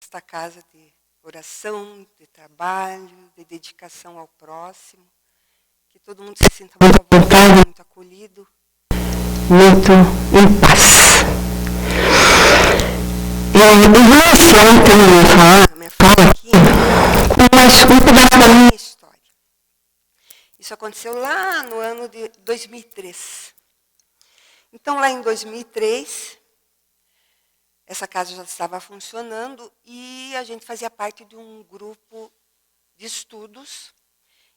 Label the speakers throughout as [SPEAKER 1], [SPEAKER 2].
[SPEAKER 1] esta casa de oração, de trabalho, de dedicação ao próximo. Que todo mundo se sinta muito à vontade, muito acolhido, muito em paz. Eu vou iniciar então a minha fala aqui com um pedaço da minha história. Isso aconteceu lá no ano de 2003. Então, lá em 2003, essa casa já estava funcionando e a gente fazia parte de um grupo de estudos.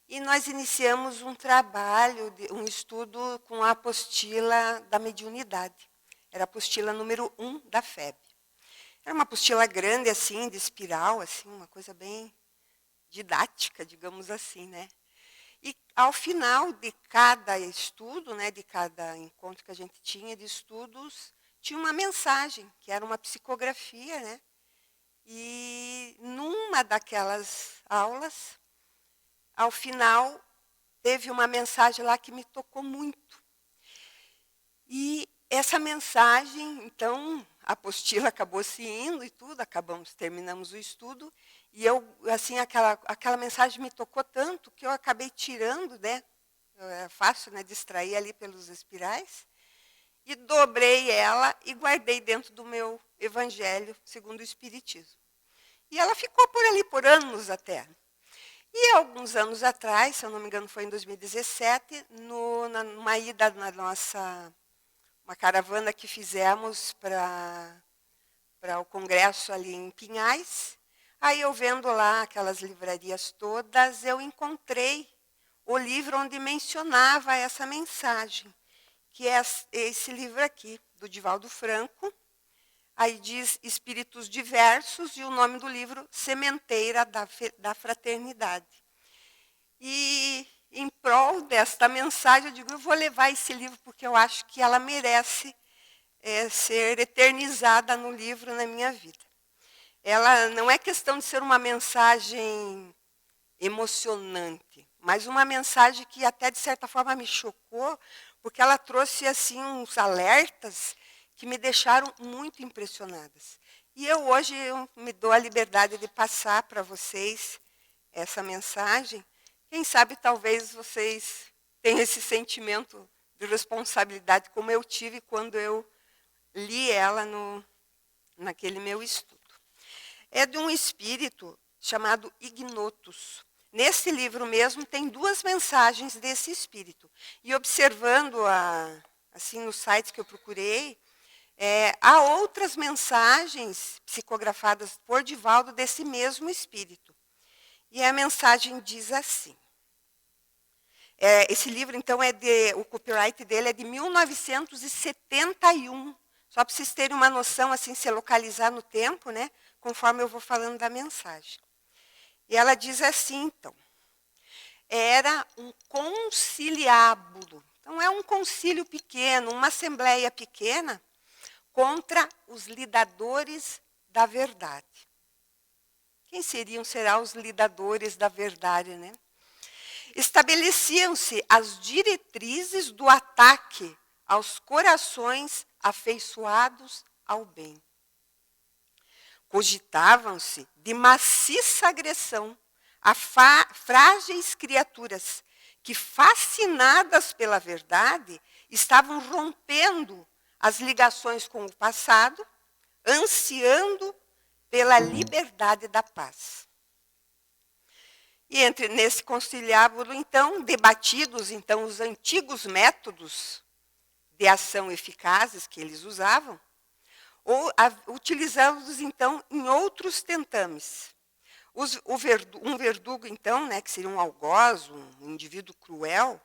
[SPEAKER 1] E nós iniciamos um trabalho, um estudo com a apostila da mediunidade. Era a apostila número 1 da FEB. Era uma apostila grande, assim, de espiral, assim, uma coisa bem didática, digamos assim, né? E ao final de cada estudo, né, de cada encontro que a gente tinha de estudos, tinha uma mensagem, que era uma psicografia, né? E numa daquelas aulas, ao final, teve uma mensagem lá que me tocou muito. E essa mensagem, então, a apostila acabou se indo e tudo, terminamos o estudo, e eu, assim, aquela mensagem me tocou tanto que eu acabei tirando, né? É fácil, né, distrair ali pelos espirais, e dobrei ela e guardei dentro do meu Evangelho segundo o Espiritismo. E ela ficou por ali por anos até. E alguns anos atrás, se eu não me engano foi em 2017, numa ida na nossa, uma caravana que fizemos para o congresso ali em Pinhais, aí eu vendo lá aquelas livrarias todas, eu encontrei o livro onde mencionava essa mensagem, que é esse livro aqui, do Divaldo Franco. Aí diz Espíritos Diversos e o nome do livro Sementeira da Fraternidade. E em prol desta mensagem, eu digo, eu vou levar esse livro porque eu acho que ela merece ser eternizada no livro na minha vida. Ela não é questão de ser uma mensagem emocionante, mas uma mensagem que até de certa forma me chocou, porque ela trouxe assim uns alertas que me deixaram muito impressionadas. E hoje eu me dou a liberdade de passar para vocês essa mensagem. Quem sabe talvez vocês tenham esse sentimento de responsabilidade como eu tive quando eu li ela naquele meu estudo. É de um espírito chamado Ignotus. Nesse livro mesmo tem 2 mensagens desse espírito. E observando assim nos sites que eu procurei, há outras mensagens psicografadas por Divaldo desse mesmo espírito. E a mensagem diz assim. Esse livro, então, o copyright dele é de 1971. Só para vocês terem uma noção, assim, se localizar no tempo, né? Conforme eu vou falando da mensagem. E ela diz assim, então. Era um conciliábulo. Então, é um concílio pequeno, uma assembleia pequena, contra os lidadores da verdade. Quem serão os lidadores da verdade, né? Estabeleciam-se as diretrizes do ataque aos corações afeiçoados ao bem. Cogitavam-se de maciça agressão a frágeis criaturas que, fascinadas pela verdade, estavam rompendo as ligações com o passado, ansiando pela liberdade da paz. E nesse conciliábulo, então, debatidos então, os antigos métodos de ação eficazes que eles usavam, ou utilizando-os, então, em outros tentames. Um verdugo, então, né, que seria um algoz, um indivíduo cruel,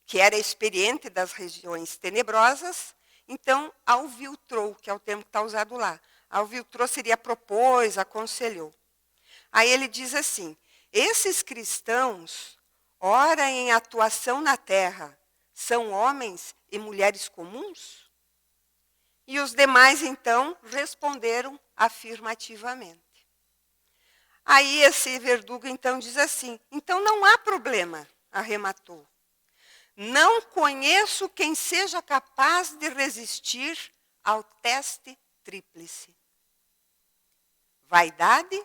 [SPEAKER 1] que era experiente das regiões tenebrosas, então, alviltrou, que é o termo que está usado lá. Alviltrou seria propôs, aconselhou. Aí ele diz assim, esses cristãos, ora em atuação na terra, são homens e mulheres comuns? E os demais, então, responderam afirmativamente. Aí esse verdugo, então, diz assim, então não há problema, arrematou. Não conheço quem seja capaz de resistir ao teste tríplice. vaidade,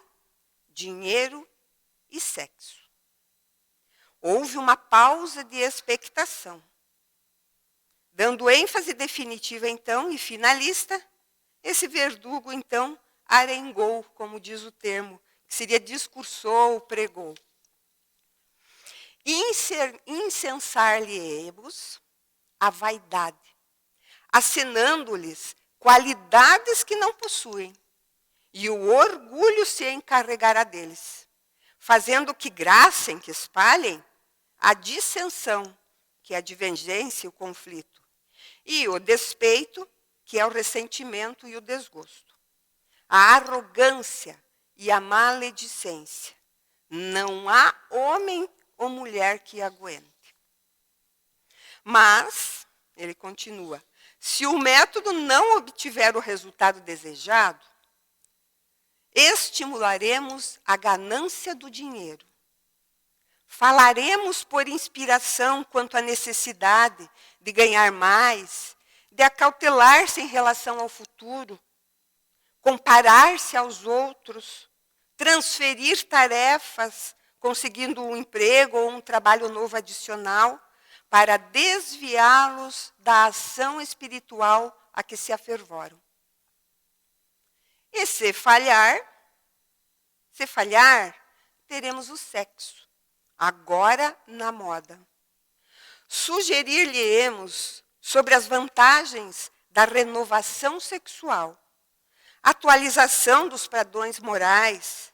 [SPEAKER 1] dinheiro e sexo. Houve uma pausa de expectação. Dando ênfase definitiva, então, e finalista, esse verdugo, então, arengou, como diz o termo, que seria discursou, pregou. Incensar-lhe-emos a vaidade, acenando-lhes qualidades que não possuem, e o orgulho se encarregará deles, fazendo que gracem, que espalhem a dissensão, que é a divergência e o conflito, e o despeito, que é o ressentimento e o desgosto, a arrogância e a maledicência. Não há homem ou mulher que aguente. Mas, ele continua, se o método não obtiver o resultado desejado, estimularemos a ganância do dinheiro. Falaremos por inspiração quanto à necessidade de ganhar mais, de acautelar-se em relação ao futuro, comparar-se aos outros, transferir tarefas, conseguindo um emprego ou um trabalho novo adicional, para desviá-los da ação espiritual a que se afervoram. E se falhar, teremos o sexo, agora na moda. Sugerir-lhe-emos sobre as vantagens da renovação sexual, atualização dos padrões morais,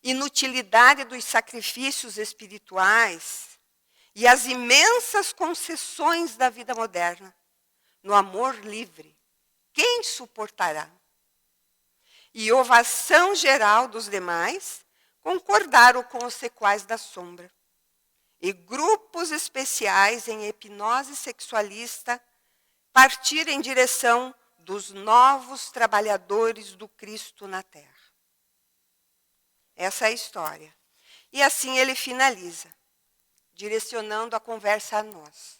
[SPEAKER 1] inutilidade dos sacrifícios espirituais e as imensas concessões da vida moderna. No amor livre, quem suportará? E ovação geral dos demais concordaram com os sequais da sombra. E grupos especiais em hipnose sexualista partiram em direção dos novos trabalhadores do Cristo na Terra. Essa é a história. E assim ele finaliza, direcionando a conversa a nós.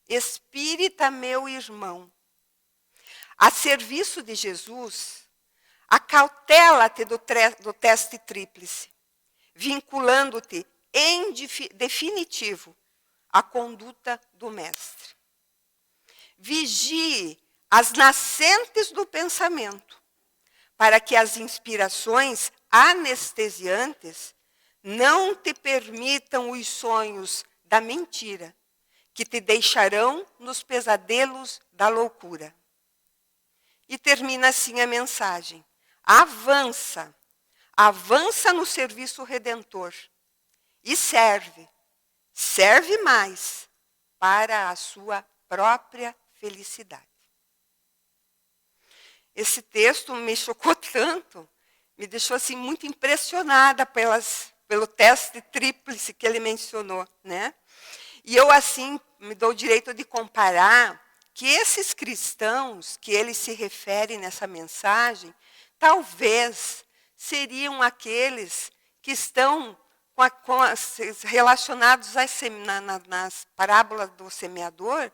[SPEAKER 1] Espírita, meu irmão, a serviço de Jesus, acautela-te do teste tríplice, vinculando-te em definitivo à conduta do Mestre. Vigie as nascentes do pensamento, para que as inspirações anestesiantes não te permitam os sonhos da mentira, que te deixarão nos pesadelos da loucura. E termina assim a mensagem. Avança no serviço redentor e serve mais para a sua própria felicidade. Esse texto me chocou tanto, me deixou assim muito impressionada pelo teste tríplice que ele mencionou, né? E eu assim me dou o direito de comparar que esses cristãos que ele se refere nessa mensagem, talvez seriam aqueles que estão relacionados nas parábolas do semeador,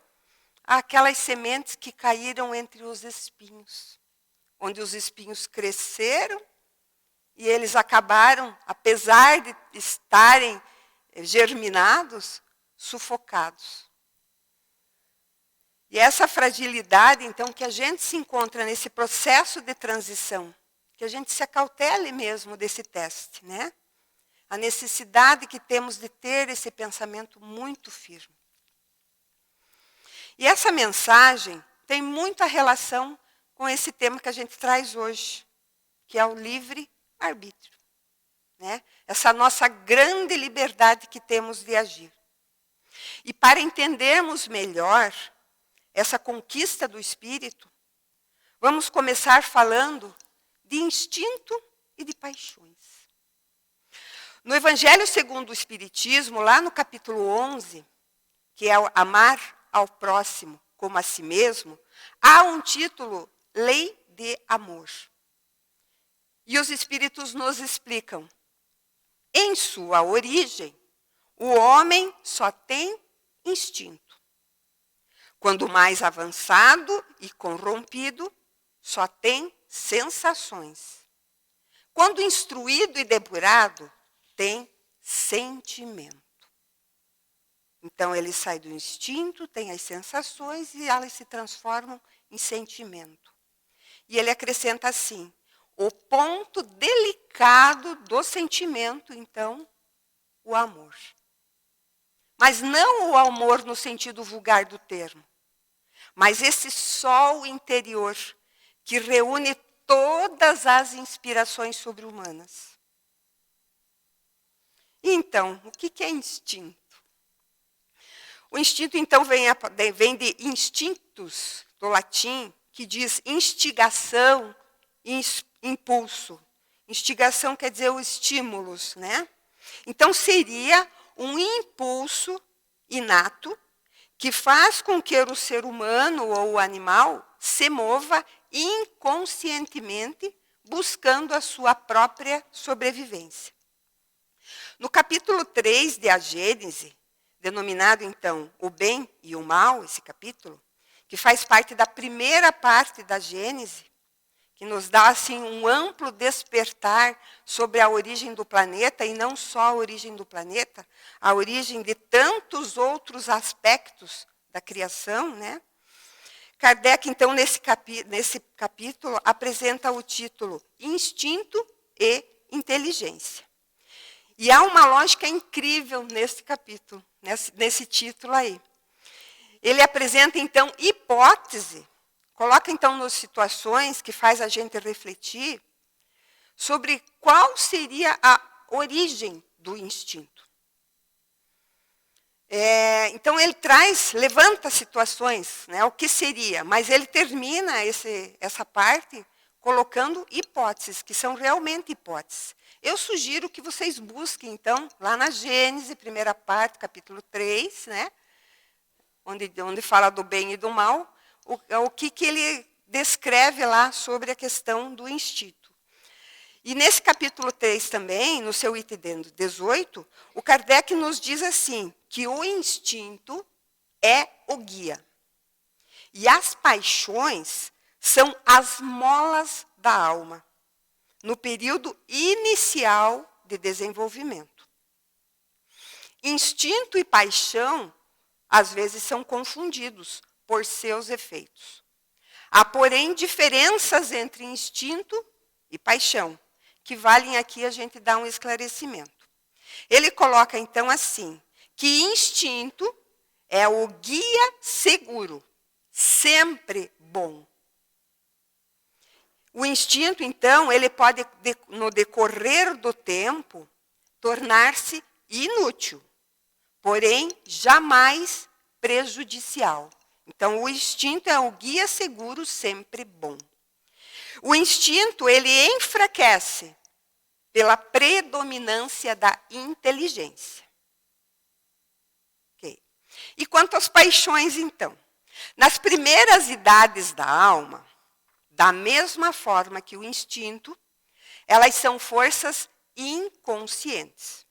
[SPEAKER 1] aquelas sementes que caíram entre os espinhos, onde os espinhos cresceram e eles acabaram, apesar de estarem germinados, sufocados. E essa fragilidade, então, que a gente se encontra nesse processo de transição, que a gente se acautele mesmo desse teste, né? A necessidade que temos de ter esse pensamento muito firme. E essa mensagem tem muita relação com esse tema que a gente traz hoje, que é o livre-arbítrio, né? Essa nossa grande liberdade que temos de agir. E para entendermos melhor essa conquista do espírito, vamos começar falando de instinto e de paixões. No Evangelho segundo o Espiritismo, lá no capítulo 11, que é o amar ao próximo como a si mesmo, há um título, Lei de Amor. E os Espíritos nos explicam. Em sua origem, o homem só tem instinto. Quando mais avançado e corrompido, só tem sensações. quando instruído e depurado, tem sentimento. Então, ele sai do instinto, tem as sensações e elas se transformam em sentimento. E ele acrescenta assim, o ponto delicado do sentimento, então, o amor. Mas não o amor no sentido vulgar do termo, mas esse sol interior que reúne todas as inspirações sobre-humanas. Então, o que é instinto? O instinto, então, vem de instintos, do latim, que diz instigação e impulso. Instigação quer dizer os estímulos, né? Então, seria um impulso inato que faz com que o ser humano ou o animal se mova inconscientemente buscando a sua própria sobrevivência. No capítulo 3 de A Gênese, denominado, então, o bem e o mal, esse capítulo, que faz parte da primeira parte da Gênese, que nos dá assim, um amplo despertar sobre a origem do planeta, e não só a origem do planeta, a origem de tantos outros aspectos da criação, né? Kardec, então, nesse capítulo, apresenta o título Instinto e Inteligência. E há uma lógica incrível nesse capítulo, nesse título aí. Ele apresenta, então, hipótese, coloca, então, nas situações que faz a gente refletir sobre qual seria a origem do instinto. Então, ele levanta situações, né, o que seria, mas ele termina essa parte colocando hipóteses, que são realmente hipóteses. Eu sugiro que vocês busquem, então, lá na Gênese, primeira parte, capítulo 3, né, onde fala do bem e do mal, o que ele descreve lá sobre a questão do instinto. E nesse capítulo 3 também, no seu item 18, o Kardec nos diz assim, que o instinto é o guia. E as paixões são as molas da alma, no período inicial de desenvolvimento. Instinto e paixão, às vezes, são confundidos por seus efeitos. Há, porém, diferenças entre instinto e paixão, que valem aqui a gente dar um esclarecimento. Ele coloca, então, assim, que instinto é o guia seguro, sempre bom. O instinto, então, ele pode, no decorrer do tempo, tornar-se inútil, porém, jamais prejudicial. Então, o instinto é o guia seguro, sempre bom. O instinto, ele enfraquece pela predominância da inteligência. Okay. E quanto às paixões, então? Nas primeiras idades da alma, da mesma forma que o instinto, elas são forças inconscientes.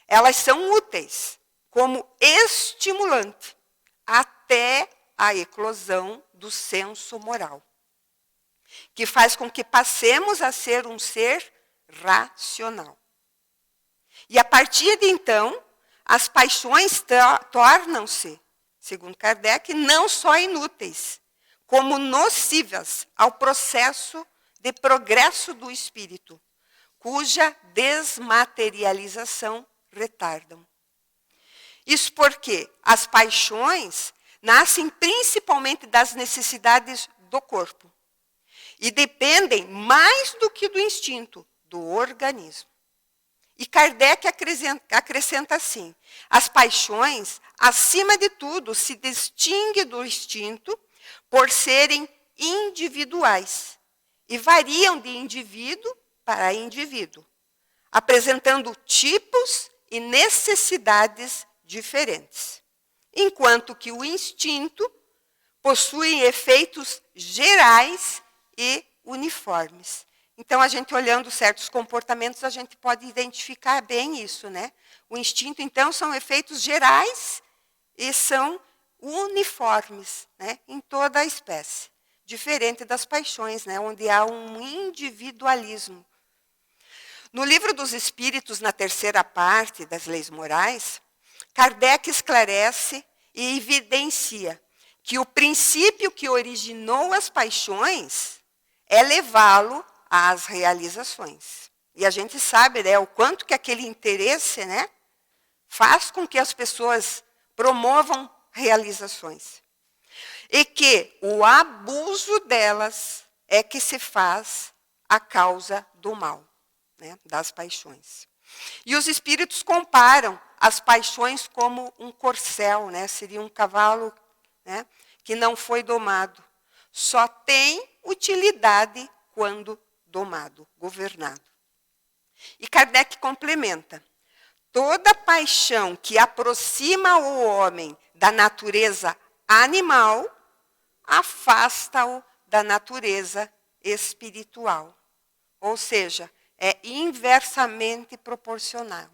[SPEAKER 1] Elas são úteis como estimulante até a eclosão do senso moral, que faz com que passemos a ser um ser racional. E a partir de então, as paixões tornam-se, segundo Kardec, não só inúteis, como nocivas ao processo de progresso do espírito, cuja desmaterialização retardam. Isso porque as paixões nascem principalmente das necessidades do corpo e dependem mais do que do instinto, do organismo. E Kardec acrescenta assim, as paixões, acima de tudo, se distinguem do instinto por serem individuais e variam de indivíduo para indivíduo, apresentando tipos e necessidades diferentes, enquanto que o instinto possui efeitos gerais e uniformes. Então, a gente olhando certos comportamentos, a gente pode identificar bem isso, né? O instinto, então, são efeitos gerais e são uniformes, né, em toda a espécie. Diferente das paixões, né, onde há um individualismo No Livro dos Espíritos, na terceira parte das Leis Morais, Kardec esclarece e evidencia que o princípio que originou as paixões é levá-lo às realizações. E a gente sabe, né, o quanto que aquele interesse, né, faz com que as pessoas promovam realizações. E que o abuso delas é que se faz a causa do mal, né, das paixões. E os espíritos comparam as paixões como um corcel, né, seria um cavalo, né, que não foi domado. Só tem utilidade quando domado, governado. E Kardec complementa: toda paixão que aproxima o homem da natureza animal, afasta-o da natureza espiritual. Ou seja, é inversamente proporcional,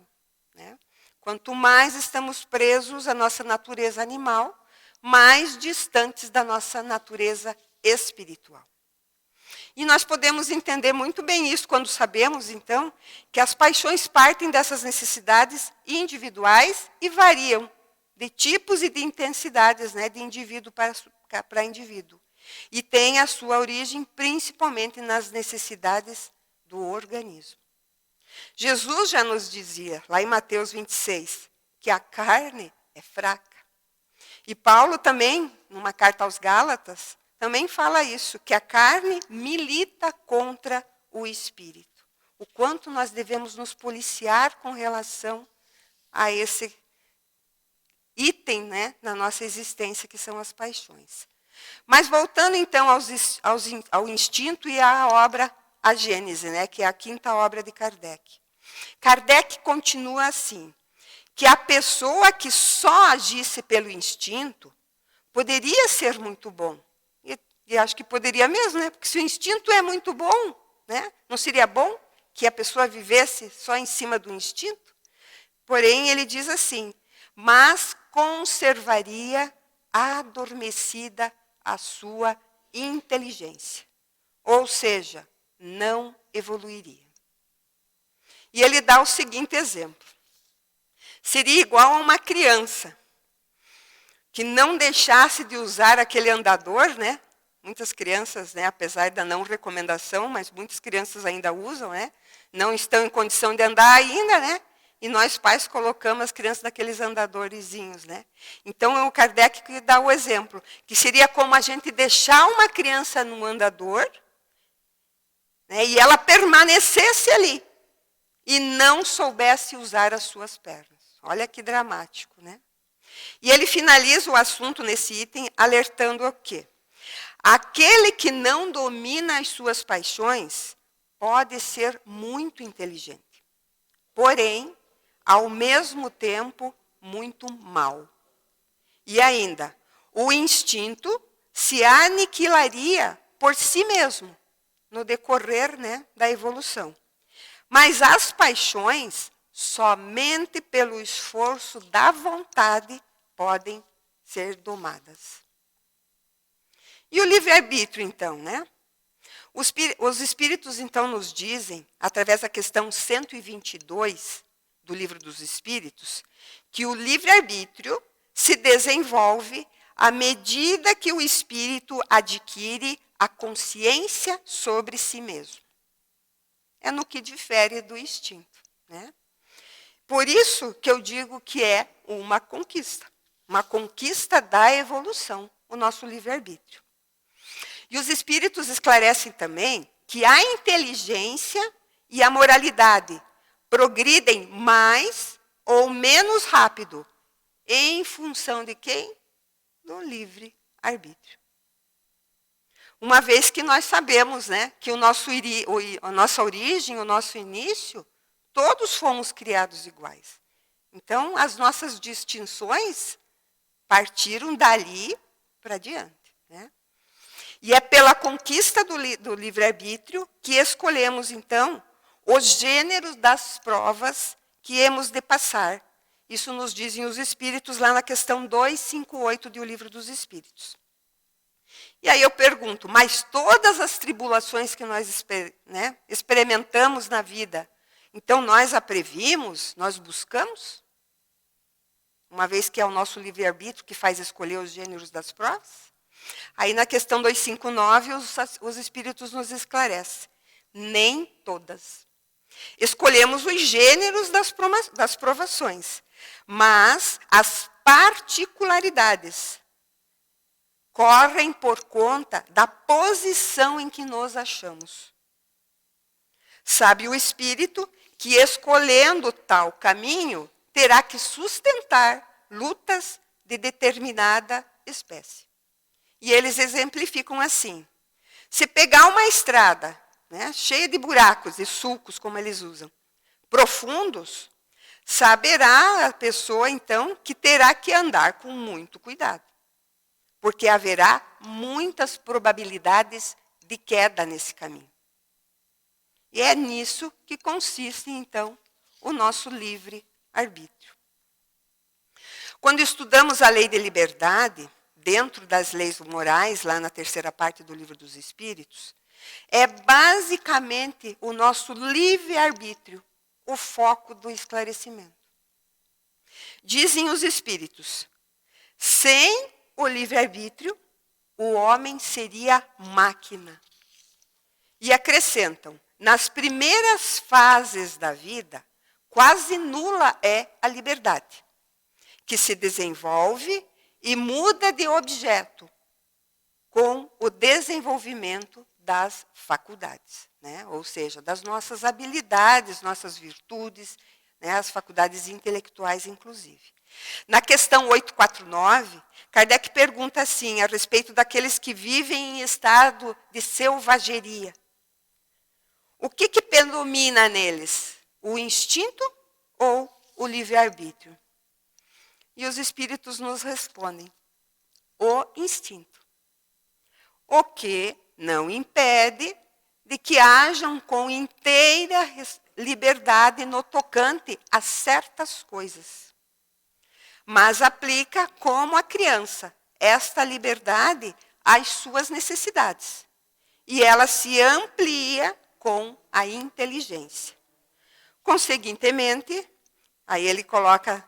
[SPEAKER 1] né? Quanto mais estamos presos à nossa natureza animal, mais distantes da nossa natureza espiritual. E nós podemos entender muito bem isso quando sabemos, então, que as paixões partem dessas necessidades individuais e variam de tipos e de intensidades, né, de indivíduo para indivíduo. E tem a sua origem principalmente nas necessidades do organismo. Jesus já nos dizia, lá em Mateus 26, que a carne é fraca. E Paulo também, numa carta aos Gálatas, também fala isso, que a carne milita contra o espírito. O quanto nós devemos nos policiar com relação a esse item, né, na nossa existência, que são as paixões. Mas voltando então ao instinto e à obra, a Gênese, né, que é a quinta obra de Kardec. Kardec continua assim, que a pessoa que só agisse pelo instinto poderia ser muito bom. E acho que poderia mesmo, né? Porque se o instinto é muito bom, né, não seria bom que a pessoa vivesse só em cima do instinto? Porém, ele diz assim, mas conservaria adormecida a sua inteligência. Ou seja, não evoluiria. E ele dá o seguinte exemplo. Seria igual a uma criança que não deixasse de usar aquele andador, né? Muitas crianças, né, apesar da não recomendação, mas muitas crianças ainda usam, né? Não estão em condição de andar ainda, né? E nós pais colocamos as crianças naqueles andadorzinhos, né? Então é o Kardec que dá o exemplo, que seria como a gente deixar uma criança num andador, né, e ela permanecesse ali e não soubesse usar as suas pernas. Olha que dramático, né? E ele finaliza o assunto nesse item alertando o quê? Aquele que não domina as suas paixões pode ser muito inteligente, porém, ao mesmo tempo, muito mau. E ainda, o instinto se aniquilaria por si mesmo, no decorrer, né, da evolução. Mas as paixões, somente pelo esforço da vontade, podem ser domadas. E o livre-arbítrio, então, né? Os espíritos, então, nos dizem, através da questão 122 do Livro dos Espíritos, que o livre-arbítrio se desenvolve à medida que o espírito adquire a consciência sobre si mesmo. É no que difere do instinto, né? Por isso que eu digo que é uma conquista da evolução, o nosso livre-arbítrio. E os espíritos esclarecem também que a inteligência e a moralidade progridem mais ou menos rápido em função de quem? Do livre-arbítrio. Uma vez que nós sabemos, né, que a nossa origem, o nosso início, todos fomos criados iguais. Então, as nossas distinções partiram dali para diante, né? E é pela conquista do livre-arbítrio que escolhemos, então, os gêneros das provas que hemos de passar. Isso nos dizem os Espíritos lá na questão 258 do Livro dos Espíritos. E aí eu pergunto, mas todas as tribulações que nós experimentamos na vida, Então, nós a previmos, nós buscamos, uma vez que é o nosso livre-arbítrio que faz escolher os gêneros das provas. Aí, na questão 259, os Espíritos nos esclarecem. Nem todas. Escolhemos os gêneros das provações, mas as particularidades correm por conta da posição em que nos achamos. Sabe o espírito que, escolhendo tal caminho, terá que sustentar lutas de determinada espécie. E eles exemplificam assim. Se pegar uma estrada, né, cheia de buracos e sulcos, como eles usam, profundos, saberá a pessoa, então, que terá que andar com muito cuidado. Porque haverá muitas probabilidades de queda nesse caminho. E é nisso que consiste, então, o nosso livre-arbítrio. Quando estudamos a lei de liberdade, dentro das leis morais, lá na terceira parte do Livro dos Espíritos, é basicamente o nosso livre-arbítrio, o foco do esclarecimento. Dizem os Espíritos, sem o livre-arbítrio, o homem seria máquina. E acrescentam, nas primeiras fases da vida, quase nula é a liberdade, que se desenvolve e muda de objeto com o desenvolvimento das faculdades, né? Ou seja, das nossas habilidades, nossas virtudes, né? As faculdades intelectuais, inclusive. Na questão 849, Kardec pergunta assim, a respeito daqueles que vivem em estado de selvageria. O que predomina neles? O instinto ou o livre-arbítrio? E os Espíritos nos respondem, o instinto. O que não impede de que hajam com inteira liberdade no tocante a certas coisas. Mas aplica, como a criança, esta liberdade às suas necessidades. E ela se amplia com a inteligência. Conseguintemente, aí ele coloca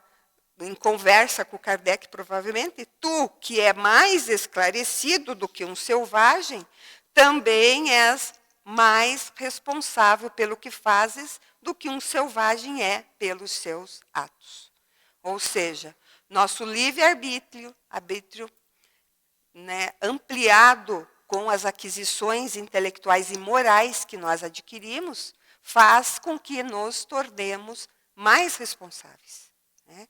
[SPEAKER 1] em conversa com Kardec, provavelmente, tu, que é mais esclarecido do que um selvagem, também és mais responsável pelo que fazes do que um selvagem é pelos seus atos. Ou seja, nosso livre-arbítrio, né, ampliado com as aquisições intelectuais e morais que nós adquirimos, faz com que nos tornemos mais responsáveis. Né?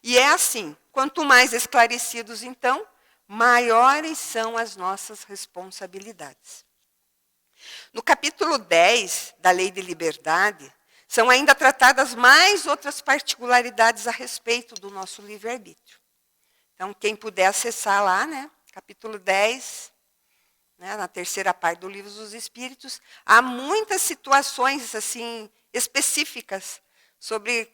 [SPEAKER 1] E é assim, quanto mais esclarecidos, então, maiores são as nossas responsabilidades. No capítulo 10 da Lei de Liberdade, são ainda tratadas mais outras particularidades a respeito do nosso livre-arbítrio. Então, quem puder acessar lá, né, capítulo 10, né, na terceira parte do Livro dos Espíritos, há muitas situações assim específicas sobre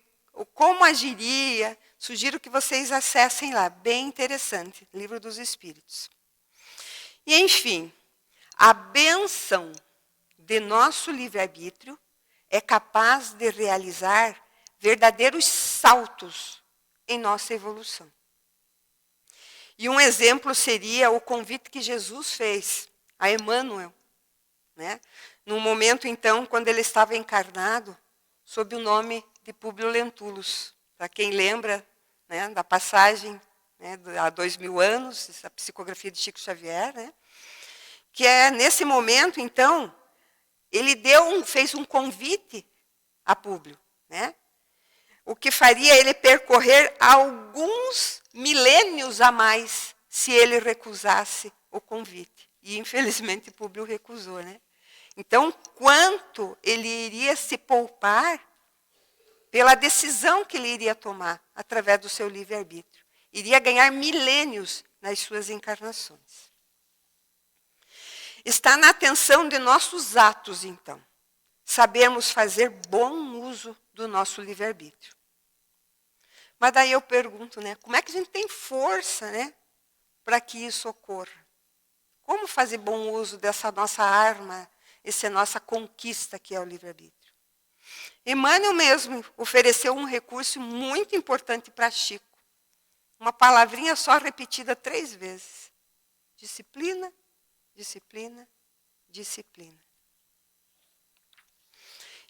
[SPEAKER 1] como agiria. Sugiro que vocês acessem lá, bem interessante, Livro dos Espíritos. E, enfim, a bênção de nosso livre-arbítrio é capaz de realizar verdadeiros saltos em nossa evolução. E um exemplo seria o convite que Jesus fez a Emmanuel, né? No momento, então, quando ele estava encarnado, sob o nome de Públio Lentulus. Para quem lembra, né, da passagem, né, há 2000 anos, essa psicografia de Chico Xavier, né, que é nesse momento, então, ele fez um convite a Públio, né, o que faria ele percorrer alguns milênios a mais se ele recusasse o convite. E, infelizmente, Públio recusou. Né? Então, quanto ele iria se poupar pela decisão que ele iria tomar através do seu livre-arbítrio. Iria ganhar milênios nas suas encarnações. Está na atenção de nossos atos, então, sabermos fazer bom uso do nosso livre-arbítrio. Mas daí eu pergunto, né, como é que a gente tem força, né, para que isso ocorra? Como fazer bom uso dessa nossa arma, essa nossa conquista que é o livre-arbítrio? Emmanuel mesmo ofereceu um recurso muito importante para Chico. Uma palavrinha só repetida 3 vezes. Disciplina, disciplina, disciplina.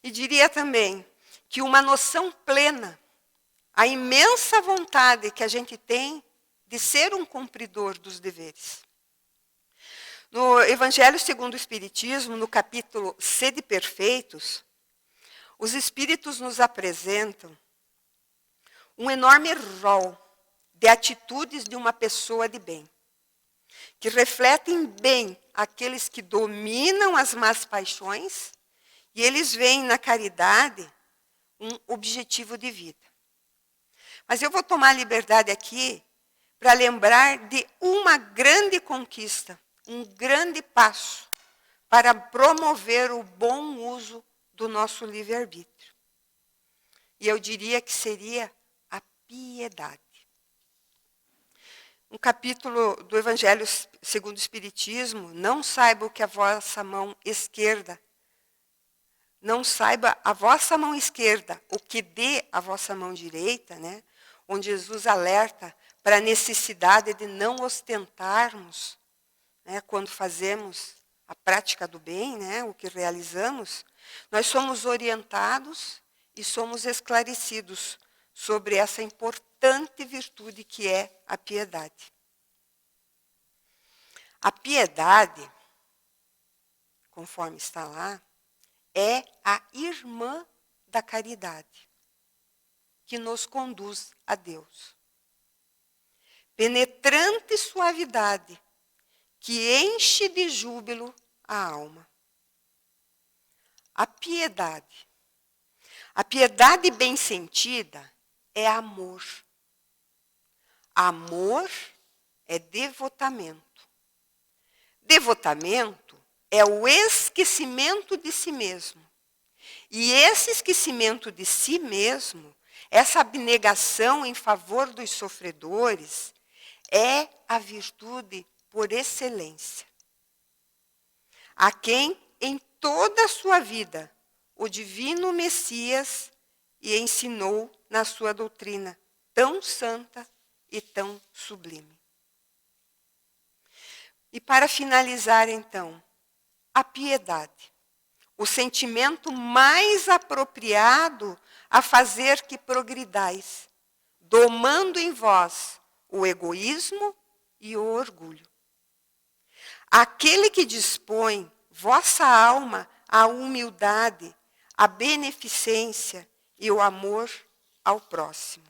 [SPEAKER 1] E diria também que uma noção plena, a imensa vontade que a gente tem de ser um cumpridor dos deveres. No Evangelho segundo o Espiritismo, no capítulo Sede Perfeitos, os Espíritos nos apresentam um enorme rol de atitudes de uma pessoa de bem, que refletem bem aqueles que dominam as más paixões e eles veem na caridade um objetivo de vida. Mas eu vou tomar a liberdade aqui para lembrar de uma grande conquista, um grande passo para promover o bom uso do nosso livre-arbítrio. E eu diria que seria a piedade. Um capítulo do Evangelho segundo o Espiritismo, não saiba o que a vossa mão esquerda, não saiba a vossa mão esquerda o que dê a vossa mão direita, né? Onde Jesus alerta para a necessidade de não ostentarmos, né? Quando fazemos a prática do bem, né? O que realizamos, nós somos orientados e somos esclarecidos sobre essa importante virtude que é a piedade. A piedade, conforme está lá, é a irmã da caridade, que nos conduz a Deus. Penetrante suavidade, que enche de júbilo a alma. A piedade bem sentida é amor. Amor é devotamento. Devotamento é o esquecimento de si mesmo. E esse esquecimento de si mesmo, essa abnegação em favor dos sofredores, é a virtude por excelência. A quem, em toda a sua vida, o divino Messias e ensinou na sua doutrina tão santa e tão sublime. E para finalizar, então, a piedade, o sentimento mais apropriado a fazer que progridais, domando em vós o egoísmo e o orgulho. Aquele que dispõe vossa alma à humildade, à beneficência e o amor ao próximo.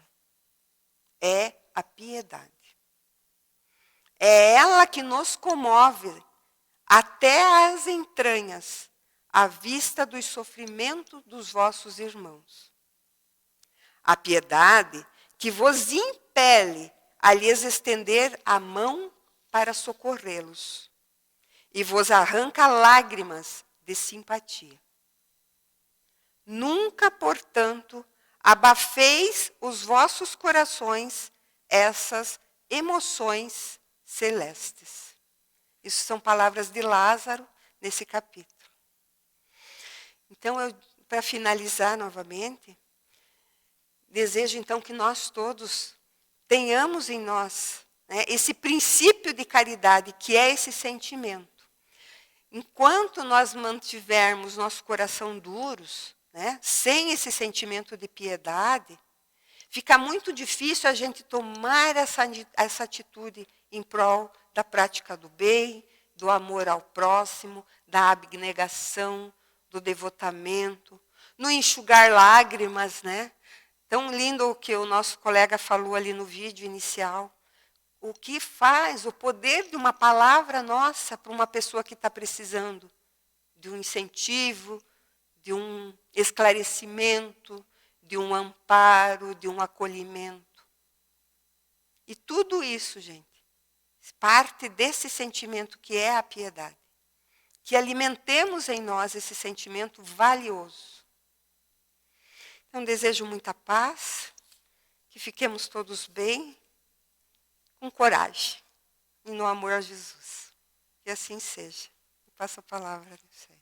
[SPEAKER 1] É a piedade. É ela que nos comove até as entranhas, à vista dos sofrimentos dos vossos irmãos. A piedade que vos impele a lhes estender a mão para socorrê-los e vos arranca lágrimas de simpatia. Nunca, portanto, abafeis os vossos corações essas emoções celestes. Isso são palavras de Lázaro nesse capítulo. Então, para finalizar novamente, desejo então que nós todos tenhamos em nós, né, esse princípio de caridade, que é esse sentimento. Enquanto nós mantivermos nosso coração duros, né, sem esse sentimento de piedade, fica muito difícil a gente tomar essa atitude em prol da prática do bem, do amor ao próximo, da abnegação, do devotamento, no enxugar lágrimas, né? Tão lindo o que o nosso colega falou ali no vídeo inicial. O que faz o poder de uma palavra nossa para uma pessoa que está precisando de um incentivo, de um esclarecimento, de um amparo, de um acolhimento. E tudo isso, gente, parte desse sentimento que é a piedade. Que alimentemos em nós esse sentimento valioso. Então, desejo muita paz, que fiquemos todos bem, com coragem e no amor a Jesus. Que assim seja. Eu passo a palavra, não sei.